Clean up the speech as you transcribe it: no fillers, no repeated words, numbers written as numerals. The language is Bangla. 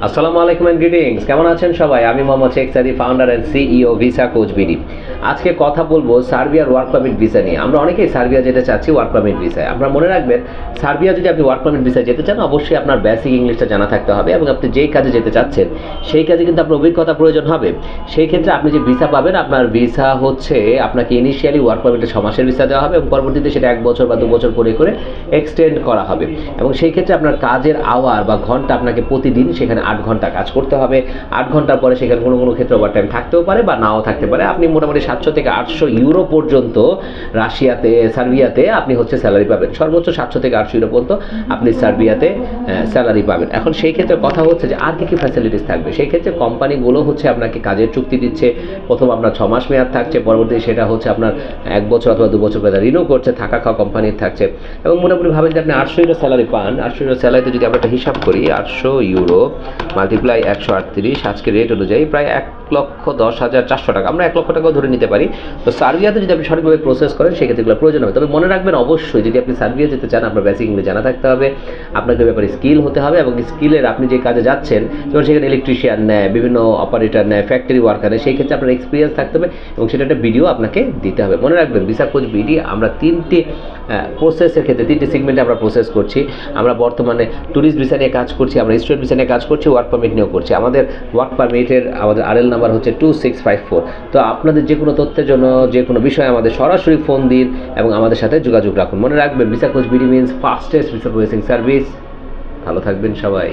আসসালামু আলাইকুম এন্ড গ্রিটিংস। কেমন আছেন সবাই? আমি মোহাম্মদ শেখ সাদি, founder and CEO visa coach BD. আজকে কথা বলবো সার্বিয়ার ওয়ার্ক পারমিট ভিসা নিয়ে। আমরা অনেকেই সার্বিয়া যেতে চাচ্ছি ওয়ার্ক পারমিট ভিসায়। আপনারা মনে রাখবেন, সার্বিয়া যদি আপনি ওয়ার্ক পারমিট ভিসায় যেতে চান, অবশ্যই আপনার বেসিক ইংলিশটা জানা থাকতে হবে এবং আপনি যেই কাজে যেতে চাচ্ছেন সেই কাজে কিন্তু আপনার অভিজ্ঞতা প্রয়োজন হবে। সেই ক্ষেত্রে আপনি যে ভিসা পাবেন, আপনার ভিসা হচ্ছে আপনাকে ইনিশিয়ালি ওয়ার্ক পারমিটে 6 মাসের ভিসা দেওয়া হবে এবং পরবর্তীতে সেটা 1 বছর বা 2 বছর করে করে এক্সটেন্ড করা হবে। এবং সেই ক্ষেত্রে আপনার কাজের আওয়ার বা ঘন্টা আপনাকে প্রতিদিন সেখানে 8 ঘন্টা কাজ করতে হবে। 8 ঘন্টার পরে সেখানে কোনো কোনো ক্ষেত্রে ওভারটাইম থাকতেও পারে বা নাও থাকতে পারে। আপনি মোটামুটি 700 থেকে 800 ইউরো পর্যন্ত সার্বিয়াতে আপনি হচ্ছে স্যালারি পাবেন। সর্বোচ্চ 700 থেকে 800 ইউরো পর্যন্ত আপনি সার্বিয়াতে স্যালারি পাবেন। এখন সেই ক্ষেত্রে কথা হচ্ছে যে আর কী ফ্যাসিলিটিস থাকবে। সেই ক্ষেত্রে কোম্পানিগুলো হচ্ছে আপনাকে কাজের চুক্তি দিচ্ছে। প্রথম আপনার 6 মাস মেয়াদ থাকছে, পরবর্তীতে সেটা হচ্ছে আপনার 1 বছর অথবা 2 বছর পরে রিনিউ করছে, থাকা খাওয়া কোম্পানির থাকছে। এবং মোটামুটি ভাবেন যে আপনি 800 ইউরো স্যালারি পান। 800 ইউরো স্যালারিতে যদি আমরা একটা হিসাব করি, 800 ইউরো মাল্টিপ্লাই 138, আজকে রেট অনুযায়ী প্রায় 1,10,400 টাকা। আমরা 1 লক্ষ টাকাও ধরে নিতে পারি। তো সার্বিয়াতে যদি আপনি সঠিকভাবে প্রসেস করেন সেক্ষেত্রে এগুলো প্রয়োজন হবে। তবে মনে রাখবেন, অবশ্যই যদি আপনি সার্বিয়া যেতে চান, আপনার বেসিক ইংলিশ জানা থাকতে হবে, আপনাকে ব্যাপারে স্কিল হতে হবে এবং স্কিলের আপনি যে কাজে যাচ্ছেন, যেমন সেখানে ইলেকট্রিশিয়ান নেয়, বিভিন্ন অপারেটর নেয়, ফ্যাক্টরি ওয়ার্কার নেয়, সেই ক্ষেত্রে আপনার এক্সপিরিয়েন্স থাকতে হবে এবং সেটা একটা ভিডিও আপনাকে দিতে হবে। মনে রাখবেন, ভিসা কোচ বিডি আমরা 3টি প্রসেসের ক্ষেত্রে 3টি সেগমেন্টে আমরা প্রসেস করছি। আমরা বর্তমানে ট্যুরিস্ট ভিসা নিয়ে কাজ করছি, আমরা স্টুডেন্ট ভিসা নিয়ে কাজ করছি, ওয়ার্ক পারমিট নিয়েও করছি। আমাদের ওয়ার্ক পারমিটের আমাদের আরএল নাম্বার হচ্ছে 2654। তো আপনাদের যে কোনো তথ্যের জন্য, যে কোনো বিষয়ে আমাদের সরাসরি ফোন দিন এবং আমাদের সাথে যোগাযোগ রাখুন। মনে রাখবেন, visa coach BD means fastest visa processing service. ভালো থাকবেন সবাই।